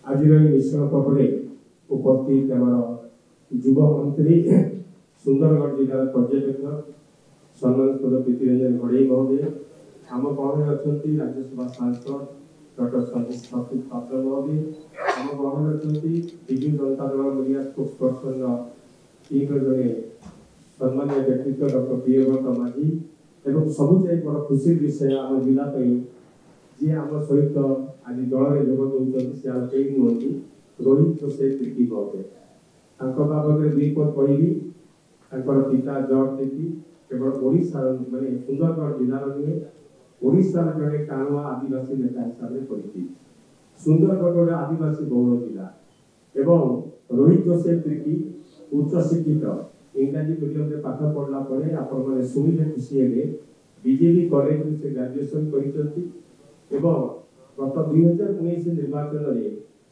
आज निश्चय पटे उपस्थित युव मंत्री सुंदरगढ़ जिलार पर्यवेक्षक सम्मानित प्रीति रंजन घड़ई महोदय आम गहन अच्छा राज्यसभा सांसद डॉक्टर सतीश पात्र महोदय आम गहन अच्छा Biju Janata Dal media spokes person जड़े सम्मान्य व्यक्तित्व डॉक्टर प्रियव्रत माझी एवं सबुचे बड़ खुशी विषय आम जिला जी आम सहित आज दल में जोग दौरान से आम कई नुहति रोहित जोसेफ तिर्की महोदय बाबद दुई पद कहि पिता जॉर्ज तिर्की केवल ओडिशा माने सुंदरगढ़ जिलार नुहे ओडिशार जड़े टाणुआ आदिवासी नेता हिसाब से परिचित सुंदरगढ़ गोटे आदिवासी बहुल जिला एवं रोहित जोसेफ तिर्की उच्च शिक्षित इंग्राजी मीडियम में पाठ पढ़ला परे आपण माने सुनिले खुशी हेले बीजेपी कॉलेज में से ग्रेजुएशन करिसंती एवं गत 2019 निर्वाचन रे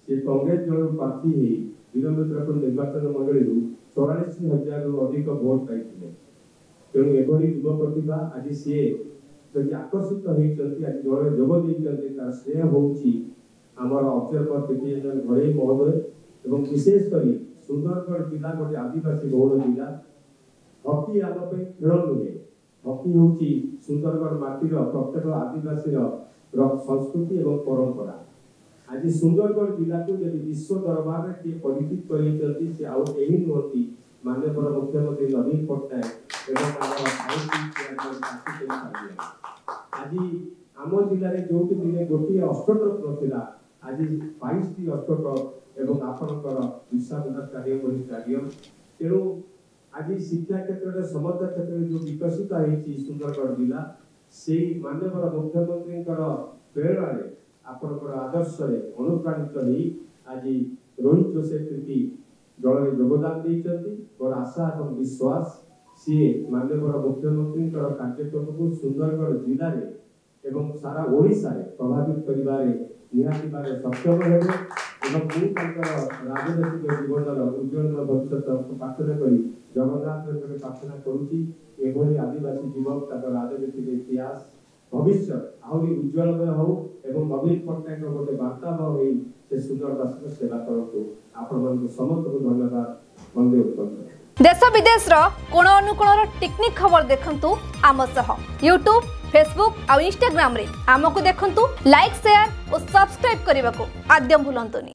से कांग्रेस दल प्रार्थी हे वीरभद्रपुर निर्वाचन मंडली 44,000 रु अधिक वोट पाइथिले तेणु एभली युव प्रतिभा आज सी जदि आकर्षित होती आज दल में जोग देते तार श्रेय होउची आमर ऑब्जर्वर प्रीति रंजन घड़ई महोदय एवं विशेषकर सुंदरगढ़ जिला गोटे आदिवासी बहुल जिला हॉकी आम खेल नुहे हॉकी हूँ सुंदरगढ़ माटीर प्रत्येक आदिवासी संस्कृति एवं परंपरा आज सुंदरगढ़ जिला को यदि विश्व दरबार में किए परिचित कर यही नुहति माननीय मुख्यमंत्री नवीन पट्टनायक आज आम जिले में जो दिने गोटे अष्टट्रक नाला आज 22टी अष्टट्रक एवं आपणकर विशाखा स्टाडियम तेणु आज शिक्षा क्षेत्र में समता क्षेत्र में जो विकसित होती सुंदरगढ़ जिला से माननीय मुख्यमंत्री प्रेरणा आपणकर आदर्श अनुप्राणित आज रोहित जोसेफ तिर्की दल में योगदान देती मोर आशा और विश्वास सी माननीय मुख्यमंत्री कार्यक्रम को सुंदरगढ़ जिले में एवं सारा ओडिशा रे प्रभावित करिबारे निहाती बारे सक्षम हेबे एवं राजनैतिक जीवन उज्जवल भविष्य प्रार्थना करी जगन्नाथ प्रार्थना करुची एभली आदिवासी युवक राजनीतिक इतिहास भविष्य आहरी उज्जवलमय हो एवं नवीन पट्टनायक गोटे वार्तावह हो से सुंदर दास सेवा करतु आपण समस्त को धन्यवाद वंदे उत्तम देश विदेश कोण अनुकोण टेक्निक खबर देखंतु आम सह यूट्यूब फेसबुक और इंस्टाग्राम रे आमको देखंतु लाइक शेयर और सब्सक्राइब करने को आद्यम भूलंतुनी।